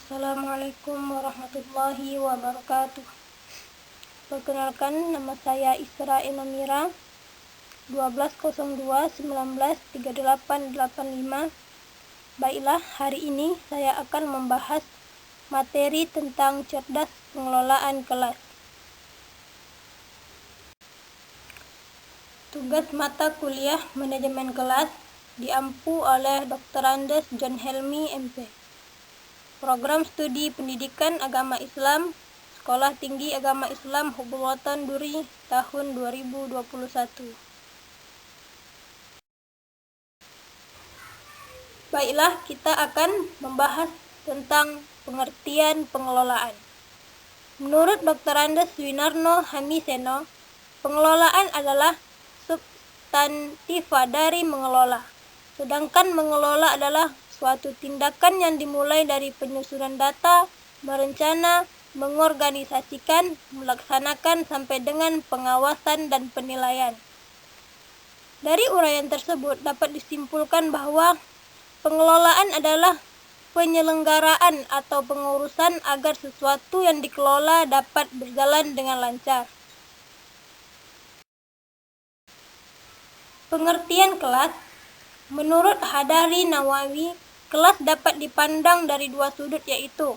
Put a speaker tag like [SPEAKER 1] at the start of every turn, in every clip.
[SPEAKER 1] Assalamualaikum warahmatullahi wabarakatuh. Perkenalkan, nama saya Isra Imamira, 12.02.19.3885. Baiklah, hari ini saya akan membahas materi tentang cerdas pengelolaan kelas. Tugas mata kuliah manajemen kelas diampu oleh Dr. Andes John Helmi, MP. Program Studi Pendidikan Agama Islam, Sekolah Tinggi Agama Islam Hubbul Watan Duri, tahun 2021. Baiklah, kita akan membahas tentang pengertian pengelolaan. Menurut Dr. Andes Winarno Hamiseno, pengelolaan adalah substantiva dari mengelola, sedangkan mengelola adalah suatu tindakan yang dimulai dari penyusunan data, merencana, mengorganisasikan, melaksanakan sampai dengan pengawasan dan penilaian. Dari uraian tersebut dapat disimpulkan bahwa pengelolaan adalah penyelenggaraan atau pengurusan agar sesuatu yang dikelola dapat berjalan dengan lancar. Pengertian kelas. Menurut Hadari Nawawi, kelas dapat dipandang dari dua sudut, yaitu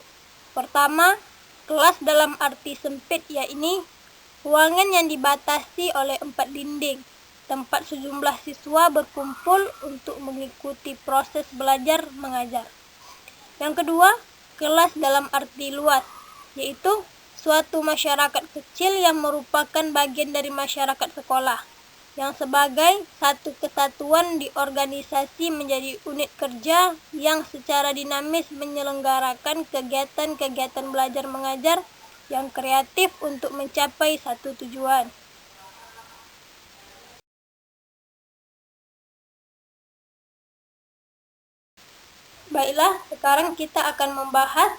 [SPEAKER 1] pertama, kelas dalam arti sempit, yaitu ruangan yang dibatasi oleh 4 dinding, tempat sejumlah siswa berkumpul untuk mengikuti proses belajar mengajar. Yang kedua, kelas dalam arti luas, yaitu suatu masyarakat kecil yang merupakan bagian dari masyarakat sekolah, yang sebagai satu kesatuan diorganisasi menjadi unit kerja yang secara dinamis menyelenggarakan kegiatan-kegiatan belajar mengajar yang kreatif untuk mencapai satu tujuan. Baiklah, sekarang kita akan membahas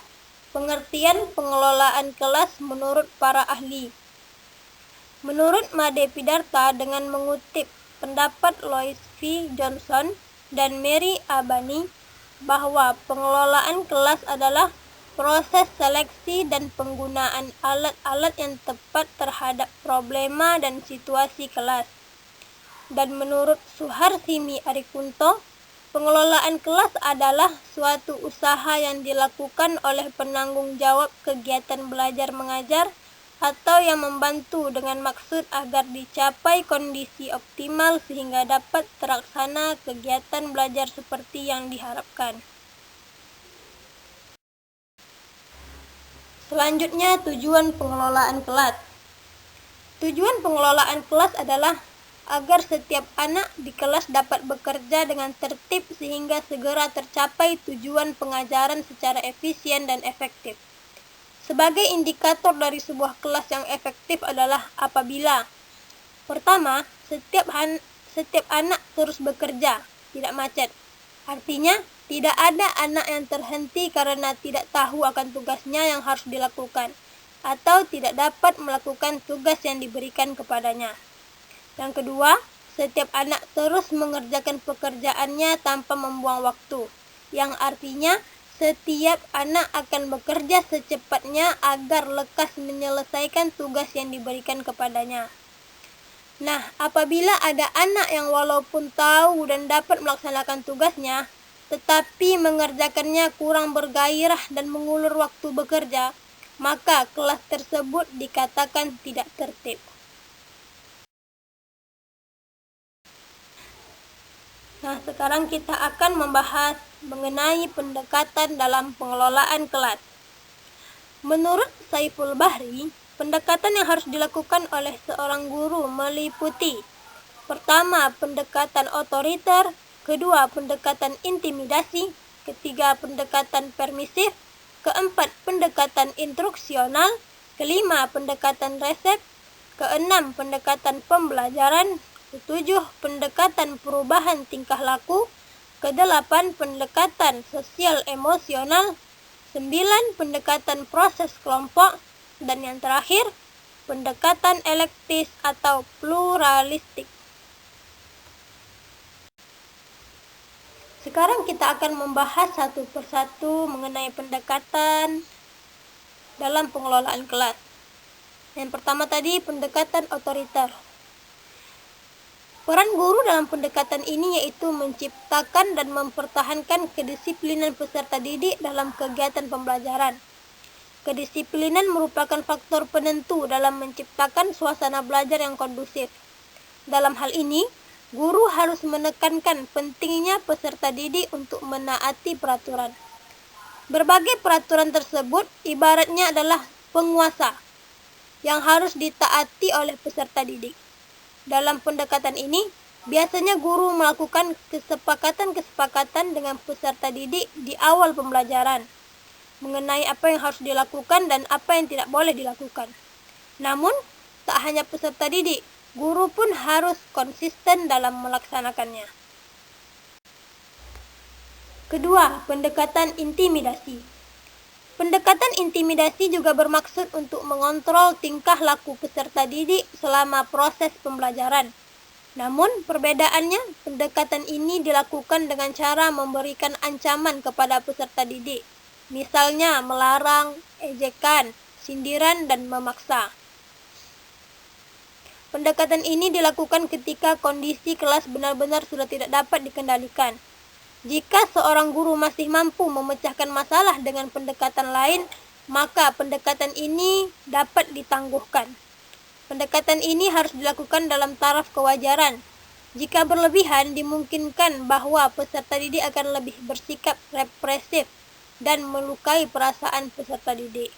[SPEAKER 1] pengertian pengelolaan kelas menurut para ahli. Menurut Made Pidarta, dengan mengutip pendapat Louis V. Johnson dan Mary Abani, bahwa pengelolaan kelas adalah proses seleksi dan penggunaan alat-alat yang tepat terhadap problema dan situasi kelas. Dan menurut Suharsini Arikunto, pengelolaan kelas adalah suatu usaha yang dilakukan oleh penanggung jawab kegiatan belajar mengajar atau yang membantu dengan maksud agar dicapai kondisi optimal sehingga dapat terlaksana kegiatan belajar seperti yang diharapkan. Selanjutnya, tujuan pengelolaan kelas. Tujuan pengelolaan kelas adalah agar setiap anak di kelas dapat bekerja dengan tertib sehingga segera tercapai tujuan pengajaran secara efisien dan efektif. Sebagai indikator dari sebuah kelas yang efektif adalah apabila pertama, setiap anak terus bekerja, tidak macet. Artinya, tidak ada anak yang terhenti karena tidak tahu akan tugasnya yang harus dilakukan atau tidak dapat melakukan tugas yang diberikan kepadanya. Yang kedua, setiap anak terus mengerjakan pekerjaannya tanpa membuang waktu, yang artinya setiap anak akan bekerja secepatnya agar lekas menyelesaikan tugas yang diberikan kepadanya. Nah, apabila ada anak yang walaupun tahu dan dapat melaksanakan tugasnya, tetapi mengerjakannya kurang bergairah dan mengulur waktu bekerja, maka kelas tersebut dikatakan tidak tertib. Nah, sekarang kita akan membahas mengenai pendekatan dalam pengelolaan kelas. Menurut Saiful Bahri, pendekatan yang harus dilakukan oleh seorang guru meliputi: pertama, pendekatan otoriter; kedua, pendekatan intimidasi; ketiga, pendekatan permisif; keempat, pendekatan instruksional; kelima, pendekatan resep; keenam, pendekatan pembelajaran; ketujuh, pendekatan perubahan tingkah laku; kedelapan, pendekatan sosial emosional; 9, pendekatan proses kelompok; dan yang terakhir, pendekatan elektis atau pluralistik. Sekarang kita akan membahas satu persatu mengenai pendekatan dalam pengelolaan kelas. Yang pertama tadi, pendekatan otoriter. Peran guru dalam pendekatan ini yaitu menciptakan dan mempertahankan kedisiplinan peserta didik dalam kegiatan pembelajaran. Kedisiplinan merupakan faktor penentu dalam menciptakan suasana belajar yang kondusif. Dalam hal ini, guru harus menekankan pentingnya peserta didik untuk menaati peraturan. Berbagai peraturan tersebut ibaratnya adalah penguasa yang harus ditaati oleh peserta didik. Dalam pendekatan ini, biasanya guru melakukan kesepakatan-kesepakatan dengan peserta didik di awal pembelajaran mengenai apa yang harus dilakukan dan apa yang tidak boleh dilakukan. Namun, tak hanya peserta didik, guru pun harus konsisten dalam melaksanakannya. Kedua, pendekatan intimidasi. Pendekatan intimidasi juga bermaksud untuk mengontrol tingkah laku peserta didik selama proses pembelajaran. Namun, perbedaannya, pendekatan ini dilakukan dengan cara memberikan ancaman kepada peserta didik. Misalnya, melarang, ejekan, sindiran, dan memaksa. Pendekatan ini dilakukan ketika kondisi kelas benar-benar sudah tidak dapat dikendalikan. Jika seorang guru masih mampu memecahkan masalah dengan pendekatan lain, maka pendekatan ini dapat ditangguhkan. Pendekatan ini harus dilakukan dalam taraf kewajaran. Jika berlebihan, dimungkinkan bahwa peserta didik akan lebih bersikap represif dan melukai perasaan peserta didik.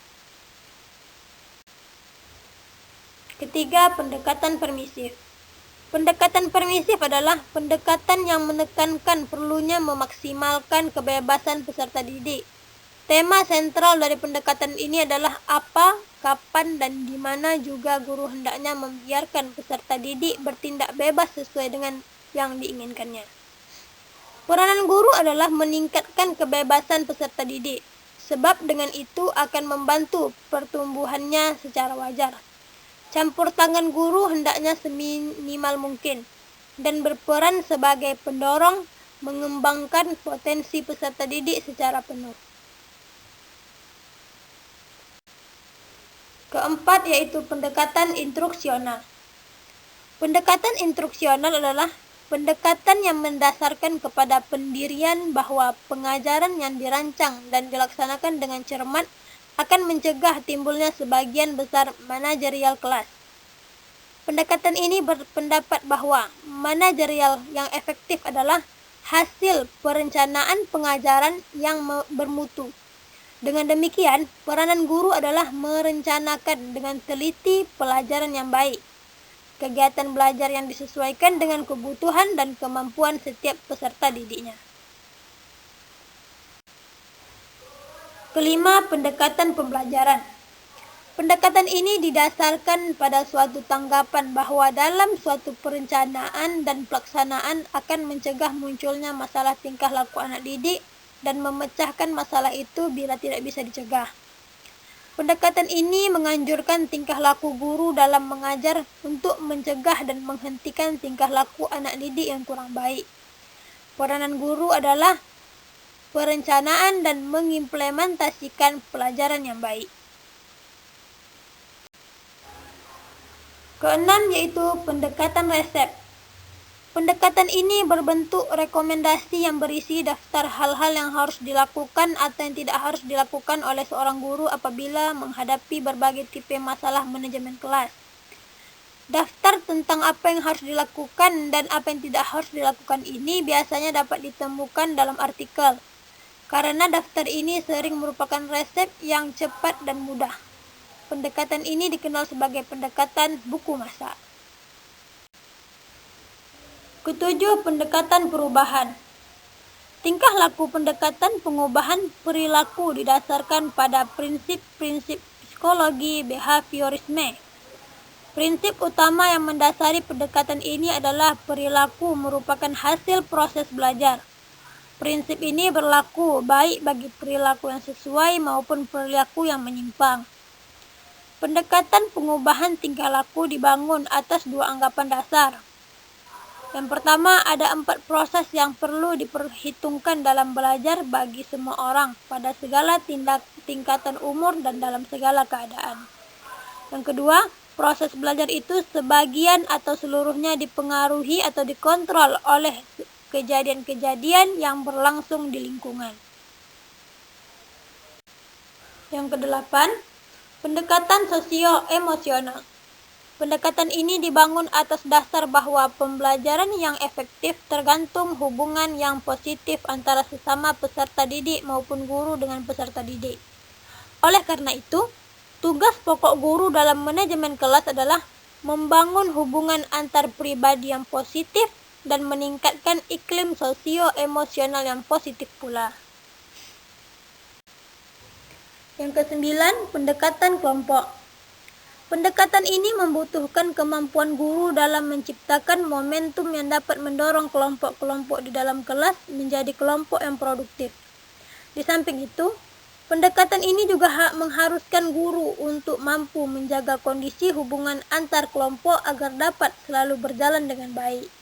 [SPEAKER 1] Ketiga, pendekatan permisif. Pendekatan permisif adalah pendekatan yang menekankan perlunya memaksimalkan kebebasan peserta didik. Tema sentral dari pendekatan ini adalah apa, kapan, dan di mana juga guru hendaknya membiarkan peserta didik bertindak bebas sesuai dengan yang diinginkannya. Peranan guru adalah meningkatkan kebebasan peserta didik, sebab dengan itu akan membantu pertumbuhannya secara wajar. Campur tangan guru hendaknya seminimal mungkin dan berperan sebagai pendorong mengembangkan potensi peserta didik secara penuh. Keempat yaitu pendekatan instruksional. Pendekatan instruksional adalah pendekatan yang mendasarkan kepada pendirian bahwa pengajaran yang dirancang dan dilaksanakan dengan cermat akan mencegah timbulnya sebagian besar manajerial kelas. Pendekatan ini berpendapat bahwa manajerial yang efektif adalah hasil perencanaan pengajaran yang bermutu. Dengan demikian, peranan guru adalah merencanakan dengan teliti pelajaran yang baik, kegiatan belajar yang disesuaikan dengan kebutuhan dan kemampuan setiap peserta didiknya. Kelima, pendekatan pembelajaran. Pendekatan ini didasarkan pada suatu tanggapan bahwa dalam suatu perencanaan dan pelaksanaan akan mencegah munculnya masalah tingkah laku anak didik dan memecahkan masalah itu bila tidak bisa dicegah. Pendekatan ini menganjurkan tingkah laku guru dalam mengajar untuk mencegah dan menghentikan tingkah laku anak didik yang kurang baik. Peranan guru adalah perencanaan dan mengimplementasikan pelajaran yang baik. Keenam yaitu pendekatan resep. Pendekatan ini berbentuk rekomendasi yang berisi daftar hal-hal yang harus dilakukan atau yang tidak harus dilakukan oleh seorang guru apabila menghadapi berbagai tipe masalah manajemen kelas. Daftar tentang apa yang harus dilakukan dan apa yang tidak harus dilakukan ini biasanya dapat ditemukan dalam artikel. Karena daftar ini sering merupakan resep yang cepat dan mudah. Pendekatan ini dikenal sebagai pendekatan buku masak. Ketujuh, pendekatan perubahan. Tingkah laku pendekatan pengubahan perilaku didasarkan pada prinsip-prinsip psikologi behaviorisme. Prinsip utama yang mendasari pendekatan ini adalah perilaku merupakan hasil proses belajar. Prinsip ini berlaku baik bagi perilaku yang sesuai maupun perilaku yang menyimpang. Pendekatan pengubahan tingkah laku dibangun atas dua anggapan dasar. Yang pertama, ada 4 proses yang perlu diperhitungkan dalam belajar bagi semua orang pada segala tingkatan umur dan dalam segala keadaan. Yang kedua, proses belajar itu sebagian atau seluruhnya dipengaruhi atau dikontrol oleh kejadian-kejadian yang berlangsung di lingkungan. Yang kedelapan, pendekatan sosio-emosional. Pendekatan ini dibangun atas dasar bahwa pembelajaran yang efektif tergantung hubungan yang positif antara sesama peserta didik maupun guru dengan peserta didik. Oleh karena itu, tugas pokok guru dalam manajemen kelas adalah membangun hubungan antar pribadi yang positif dan meningkatkan iklim sosio-emosional yang positif pula. Yang kesembilan, pendekatan kelompok. Pendekatan ini membutuhkan kemampuan guru dalam menciptakan momentum yang dapat mendorong kelompok-kelompok di dalam kelas menjadi kelompok yang produktif. Di samping itu, pendekatan ini juga mengharuskan guru untuk mampu menjaga kondisi hubungan antar kelompok agar dapat selalu berjalan dengan baik.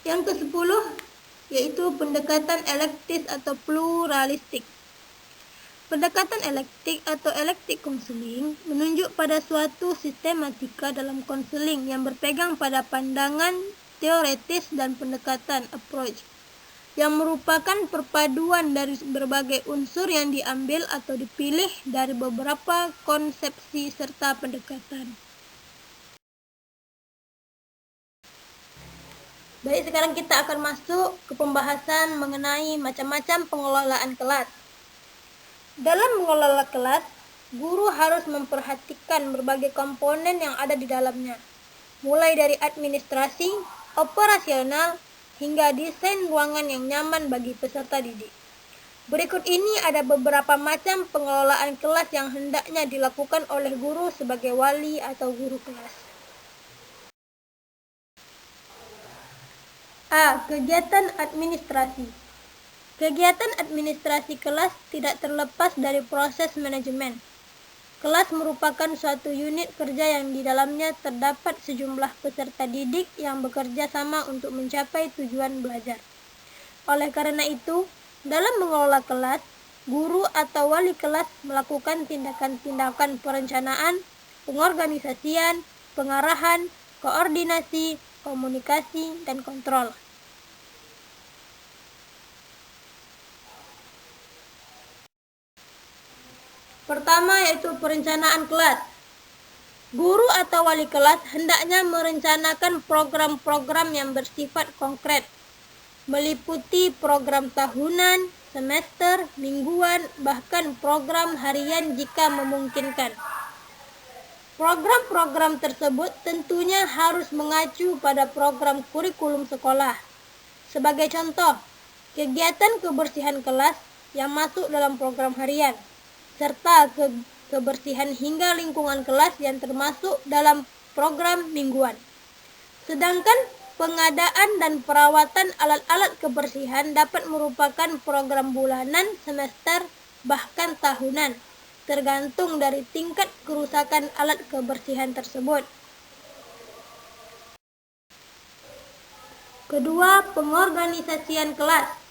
[SPEAKER 1] Yang ke-10 yaitu pendekatan elektis atau pluralistik. Pendekatan elektik atau elective counseling menunjuk pada suatu sistematika dalam konseling yang berpegang pada pandangan teoretis dan pendekatan approach yang merupakan perpaduan dari berbagai unsur yang diambil atau dipilih dari beberapa konsepsi serta pendekatan. Baik, sekarang kita akan masuk ke pembahasan mengenai macam-macam pengelolaan kelas. Dalam mengelola kelas, guru harus memperhatikan berbagai komponen yang ada di dalamnya, mulai dari administrasi, operasional, hingga desain ruangan yang nyaman bagi peserta didik. Berikut ini ada beberapa macam pengelolaan kelas yang hendaknya dilakukan oleh guru sebagai wali atau guru kelas. A. Kegiatan administrasi. Kegiatan administrasi kelas tidak terlepas dari proses manajemen. Kelas merupakan suatu unit kerja yang di dalamnya terdapat sejumlah peserta didik yang bekerja sama untuk mencapai tujuan belajar. Oleh karena itu, dalam mengelola kelas, guru atau wali kelas melakukan tindakan-tindakan perencanaan, pengorganisasian, pengarahan, koordinasi, komunikasi, dan kontrol. Pertama yaitu perencanaan kelas. Guru atau wali kelas hendaknya merencanakan program-program yang bersifat konkret, meliputi program tahunan, semester, mingguan, bahkan program harian jika memungkinkan. Program-program tersebut tentunya harus mengacu pada program kurikulum sekolah. Sebagai contoh, kegiatan kebersihan kelas yang masuk dalam program harian, serta kebersihan hingga lingkungan kelas yang termasuk dalam program mingguan. Sedangkan pengadaan dan perawatan alat-alat kebersihan dapat merupakan program bulanan, semester, bahkan tahunan, tergantung dari tingkat kerusakan alat kebersihan tersebut. Kedua, pengorganisasian kelas.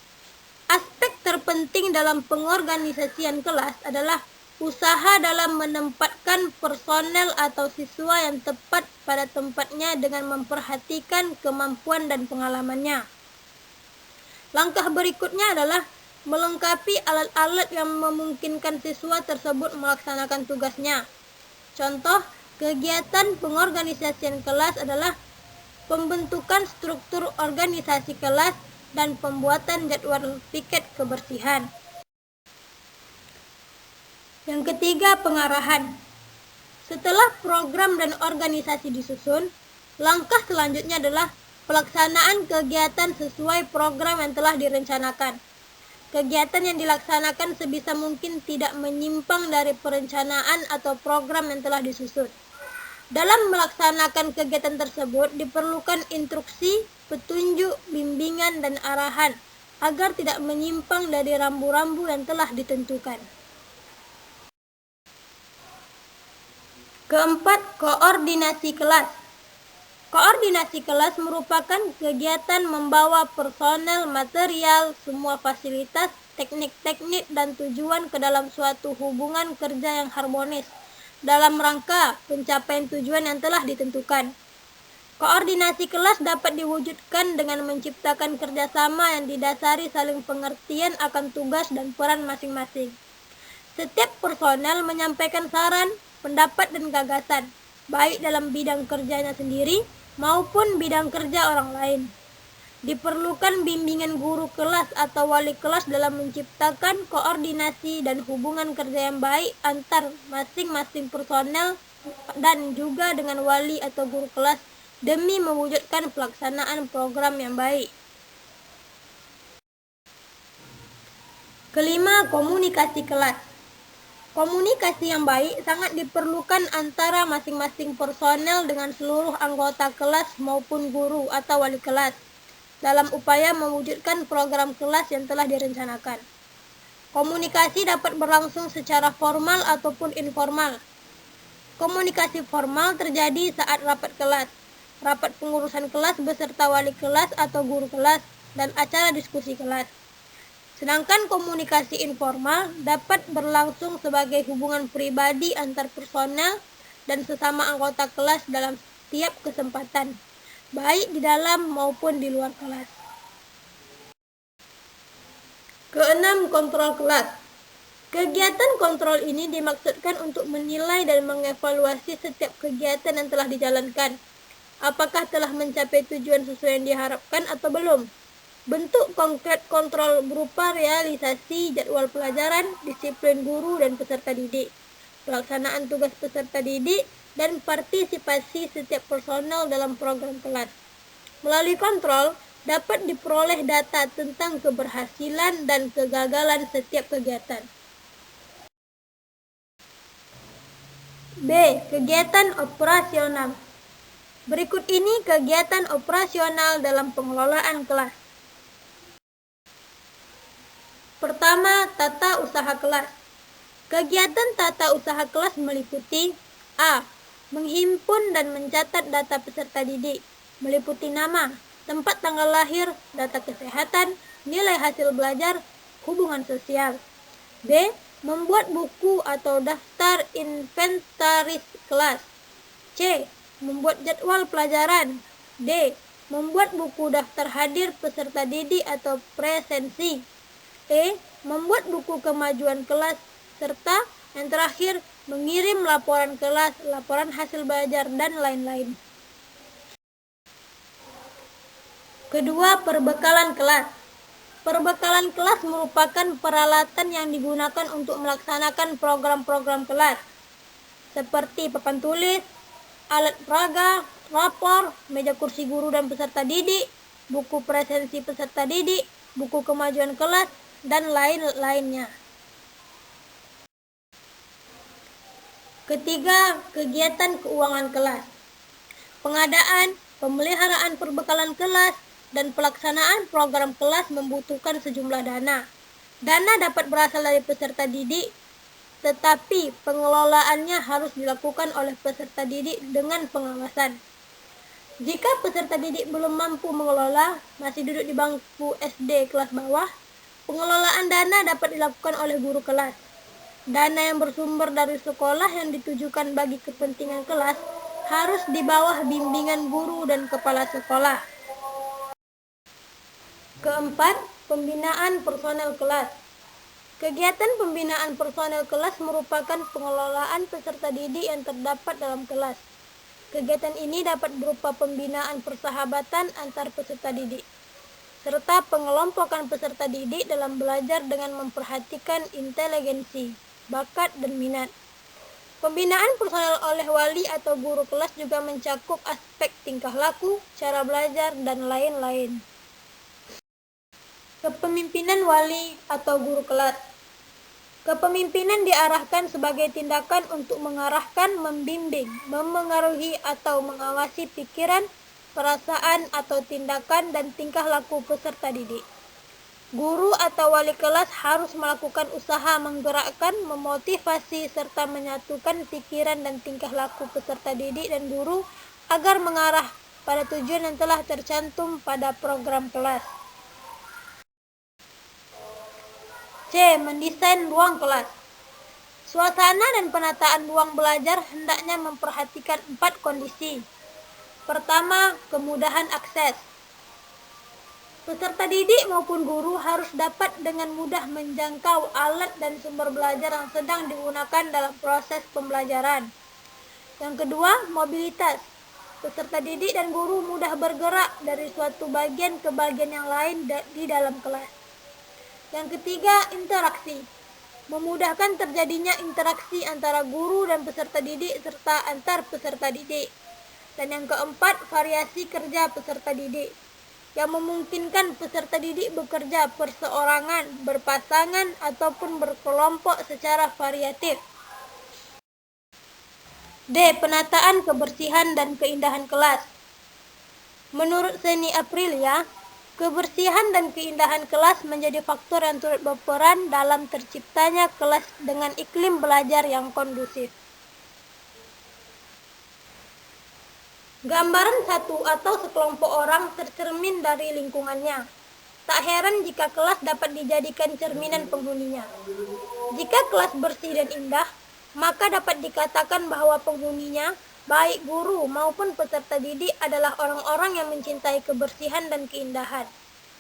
[SPEAKER 1] Aspek terpenting dalam pengorganisasian kelas adalah usaha dalam menempatkan personel atau siswa yang tepat pada tempatnya dengan memperhatikan kemampuan dan pengalamannya. Langkah berikutnya adalah melengkapi alat-alat yang memungkinkan siswa tersebut melaksanakan tugasnya. Contoh, kegiatan pengorganisasian kelas adalah pembentukan struktur organisasi kelas dan pembuatan jadwal piket kebersihan. Yang ketiga, pengarahan. Setelah program dan organisasi disusun, langkah selanjutnya adalah pelaksanaan kegiatan sesuai program yang telah direncanakan. Kegiatan yang dilaksanakan sebisa mungkin tidak menyimpang dari perencanaan atau program yang telah disusun. Dalam melaksanakan kegiatan tersebut diperlukan instruksi, petunjuk, bimbingan, dan arahan agar tidak menyimpang dari rambu-rambu yang telah ditentukan. Keempat, koordinasi kelas. Koordinasi kelas merupakan kegiatan membawa personel, material, semua fasilitas, teknik-teknik, dan tujuan ke dalam suatu hubungan kerja yang harmonis dalam rangka pencapaian tujuan yang telah ditentukan. Koordinasi kelas dapat diwujudkan dengan menciptakan kerjasama yang didasari saling pengertian akan tugas dan peran masing-masing. Setiap personel menyampaikan saran, pendapat, dan gagasan, baik dalam bidang kerjanya sendiri maupun bidang kerja orang lain. Diperlukan bimbingan guru kelas atau wali kelas dalam menciptakan koordinasi dan hubungan kerja yang baik antar masing-masing personel dan juga dengan wali atau guru kelas demi mewujudkan pelaksanaan program yang baik. Kelima, komunikasi kelas. Komunikasi yang baik sangat diperlukan antara masing-masing personel dengan seluruh anggota kelas maupun guru atau wali kelas dalam upaya mewujudkan program kelas yang telah direncanakan. Komunikasi dapat berlangsung secara formal ataupun informal. Komunikasi formal terjadi saat rapat kelas, rapat pengurusan kelas beserta wali kelas atau guru kelas, dan acara diskusi kelas. Sedangkan komunikasi informal dapat berlangsung sebagai hubungan pribadi antar personel dan sesama anggota kelas dalam setiap kesempatan, baik di dalam maupun di luar kelas. Keenam, kontrol kelas. Kegiatan kontrol ini dimaksudkan untuk menilai dan mengevaluasi setiap kegiatan yang telah dijalankan. Apakah telah mencapai tujuan sesuai yang diharapkan atau belum? Bentuk konkret kontrol berupa realisasi jadwal pelajaran, disiplin guru dan peserta didik, pelaksanaan tugas peserta didik, dan partisipasi setiap personel dalam program kelas. Melalui kontrol, dapat diperoleh data tentang keberhasilan dan kegagalan setiap kegiatan. B. Kegiatan operasional. Berikut ini kegiatan operasional dalam pengelolaan kelas. Pertama, tata usaha kelas. Kegiatan tata usaha kelas meliputi A. Menghimpun dan mencatat data peserta didik, meliputi nama, tempat tanggal lahir, data kesehatan, nilai hasil belajar, hubungan sosial. B. Membuat buku atau daftar inventaris kelas. C. Membuat jadwal pelajaran. D. Membuat buku daftar hadir peserta didik atau presensi. E. Membuat buku kemajuan kelas, serta yang terakhir mengirim laporan kelas, laporan hasil belajar, dan lain-lain. Kedua, perbekalan kelas. Perbekalan kelas merupakan peralatan yang digunakan untuk melaksanakan program-program kelas, seperti papan tulis, alat peraga, rapor, meja kursi guru dan peserta didik, buku presensi peserta didik, buku kemajuan kelas, dan lain-lainnya. Ketiga, kegiatan keuangan kelas. Pengadaan, pemeliharaan perbekalan kelas, dan pelaksanaan program kelas membutuhkan sejumlah dana. Dana dapat berasal dari peserta didik, tetapi pengelolaannya harus dilakukan oleh peserta didik dengan pengawasan. Jika peserta didik belum mampu mengelola, masih duduk di bangku SD kelas bawah, pengelolaan dana dapat dilakukan oleh guru kelas. Dana yang bersumber dari sekolah yang ditujukan bagi kepentingan kelas harus di bawah bimbingan guru dan kepala sekolah. Keempat, pembinaan personel kelas. Kegiatan pembinaan personel kelas merupakan pengelolaan peserta didik yang terdapat dalam kelas. Kegiatan ini dapat berupa pembinaan persahabatan antar peserta didik, serta pengelompokan peserta didik dalam belajar dengan memperhatikan inteligensi, bakat, dan minat. Pembinaan personel oleh wali atau guru kelas juga mencakup aspek tingkah laku, cara belajar, dan lain-lain. Kepemimpinan wali atau guru kelas. Kepemimpinan diarahkan sebagai tindakan untuk mengarahkan, membimbing, memengaruhi, atau mengawasi pikiran, perasaan, atau tindakan dan tingkah laku peserta didik. Guru atau wali kelas harus melakukan usaha menggerakkan, memotivasi, serta menyatukan pikiran dan tingkah laku peserta didik dan guru agar mengarah pada tujuan yang telah tercantum pada program kelas. C. Mendesain ruang kelas. Suasana dan penataan ruang belajar hendaknya memperhatikan 4 kondisi. Pertama, kemudahan akses. Peserta didik maupun guru harus dapat dengan mudah menjangkau alat dan sumber belajar yang sedang digunakan dalam proses pembelajaran. Yang kedua, mobilitas. Peserta didik dan guru mudah bergerak dari suatu bagian ke bagian yang lain di dalam kelas. Yang ketiga, interaksi. Memudahkan terjadinya interaksi antara guru dan peserta didik serta antar peserta didik. Dan yang keempat, variasi kerja peserta didik, yang memungkinkan peserta didik bekerja perseorangan, berpasangan, ataupun berkelompok secara variatif. D. Penataan kebersihan dan keindahan kelas. Menurut Seni Aprilia, kebersihan dan keindahan kelas menjadi faktor yang turut berperan dalam terciptanya kelas dengan iklim belajar yang kondusif. Gambaran satu atau sekelompok orang tercermin dari lingkungannya. Tak heran jika kelas dapat dijadikan cerminan penghuninya. Jika kelas bersih dan indah, maka dapat dikatakan bahwa penghuninya, baik guru maupun peserta didik, adalah orang-orang yang mencintai kebersihan dan keindahan.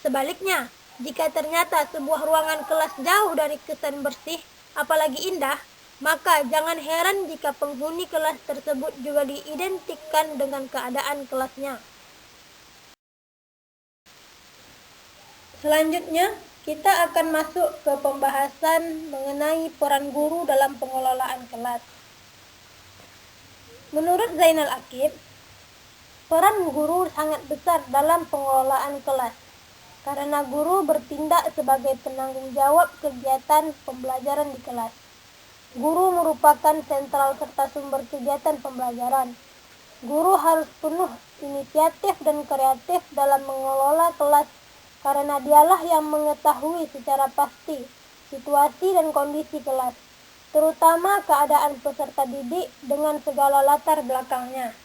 [SPEAKER 1] Sebaliknya, jika ternyata sebuah ruangan kelas jauh dari kesan bersih, apalagi indah, maka jangan heran jika penghuni kelas tersebut juga diidentikan dengan keadaan kelasnya. Selanjutnya, kita akan masuk ke pembahasan mengenai peran guru dalam pengelolaan kelas. Menurut Zainal Akib, peran guru sangat besar dalam pengelolaan kelas, karena guru bertindak sebagai penanggung jawab kegiatan pembelajaran di kelas. Guru merupakan sentral serta sumber kegiatan pembelajaran. Guru harus penuh inisiatif dan kreatif dalam mengelola kelas, karena dialah yang mengetahui secara pasti situasi dan kondisi kelas, terutama keadaan peserta didik dengan segala latar belakangnya.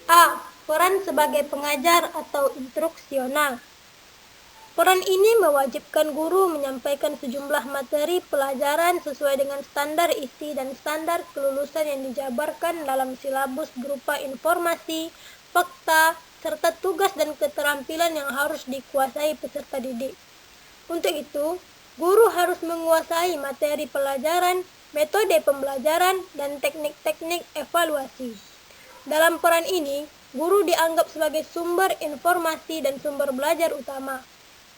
[SPEAKER 1] A. Peran sebagai pengajar atau instruksional. Peran ini mewajibkan guru menyampaikan sejumlah materi pelajaran sesuai dengan standar isi dan standar kelulusan yang dijabarkan dalam silabus berupa informasi, fakta, serta tugas dan keterampilan yang harus dikuasai peserta didik. Untuk itu, guru harus menguasai materi pelajaran, metode pembelajaran, dan teknik-teknik evaluasi. Dalam peran ini, guru dianggap sebagai sumber informasi dan sumber belajar utama.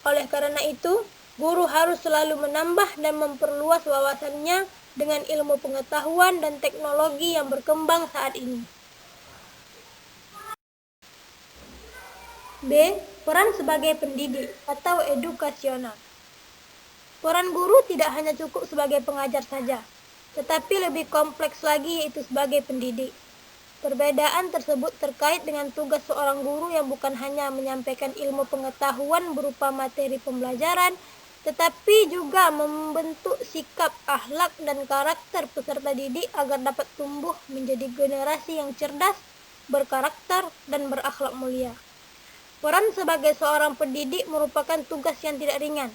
[SPEAKER 1] Oleh karena itu, guru harus selalu menambah dan memperluas wawasannya dengan ilmu pengetahuan dan teknologi yang berkembang saat ini. B. Peran sebagai pendidik atau edukasional. Peran guru tidak hanya cukup sebagai pengajar saja, tetapi lebih kompleks lagi, yaitu sebagai pendidik. Perbedaan tersebut terkait dengan tugas seorang guru yang bukan hanya menyampaikan ilmu pengetahuan berupa materi pembelajaran, tetapi juga membentuk sikap, akhlak, dan karakter peserta didik agar dapat tumbuh menjadi generasi yang cerdas, berkarakter, dan berakhlak mulia. Peran sebagai seorang pendidik merupakan tugas yang tidak ringan,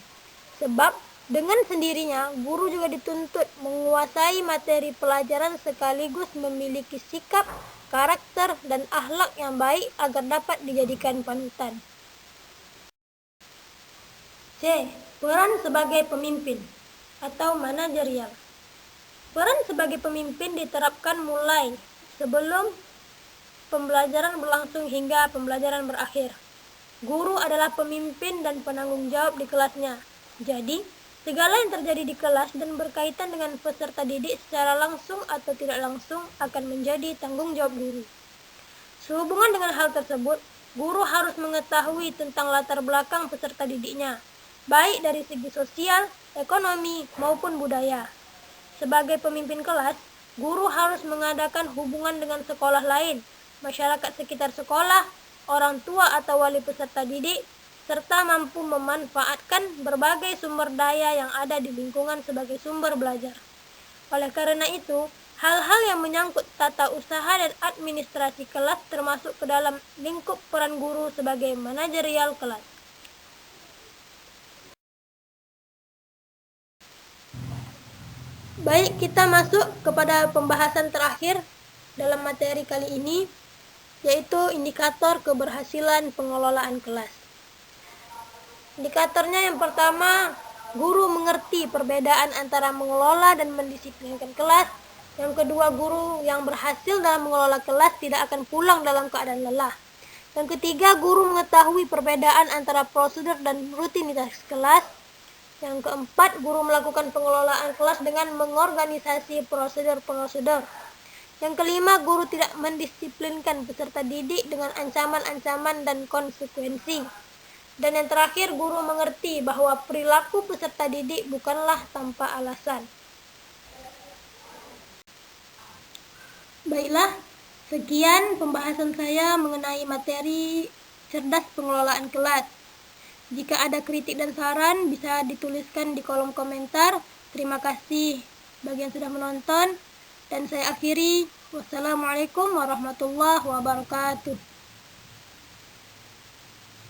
[SPEAKER 1] sebab dengan sendirinya guru juga dituntut menguasai materi pelajaran sekaligus memiliki sikap, karakter, dan akhlak yang baik agar dapat dijadikan panutan. C. Peran sebagai pemimpin atau manajerial. Peran sebagai pemimpin diterapkan mulai sebelum pembelajaran berlangsung hingga pembelajaran berakhir. Guru adalah pemimpin dan penanggung jawab di kelasnya. Jadi, segala yang terjadi di kelas dan berkaitan dengan peserta didik secara langsung atau tidak langsung akan menjadi tanggung jawab guru. Sehubungan dengan hal tersebut, guru harus mengetahui tentang latar belakang peserta didiknya, baik dari segi sosial, ekonomi, maupun budaya. Sebagai pemimpin kelas, guru harus mengadakan hubungan dengan sekolah lain, masyarakat sekitar sekolah, orang tua atau wali peserta didik, serta mampu memanfaatkan berbagai sumber daya yang ada di lingkungan sebagai sumber belajar. Oleh karena itu, Hal-hal yang menyangkut tata usaha dan administrasi kelas termasuk ke dalam lingkup peran guru sebagai manajerial kelas. Baik, kita masuk kepada pembahasan terakhir dalam materi kali ini, yaitu indikator keberhasilan pengelolaan kelas. Indikatornya yang pertama, guru mengerti perbedaan antara mengelola dan mendisiplinkan kelas. Yang kedua, guru yang berhasil dalam mengelola kelas tidak akan pulang dalam keadaan lelah. Yang ketiga, guru mengetahui perbedaan antara prosedur dan rutinitas kelas. Yang keempat, guru melakukan pengelolaan kelas dengan mengorganisasi prosedur-prosedur. Yang kelima, guru tidak mendisiplinkan peserta didik dengan ancaman-ancaman dan konsekuensi. Dan yang terakhir, guru mengerti bahwa perilaku peserta didik bukanlah tanpa alasan. Baiklah, sekian pembahasan saya mengenai materi cerdas pengelolaan kelas. Jika ada kritik dan saran, bisa dituliskan di kolom komentar. Terima kasih bagi yang sudah menonton. Dan saya akhiri, wassalamualaikum warahmatullahi wabarakatuh.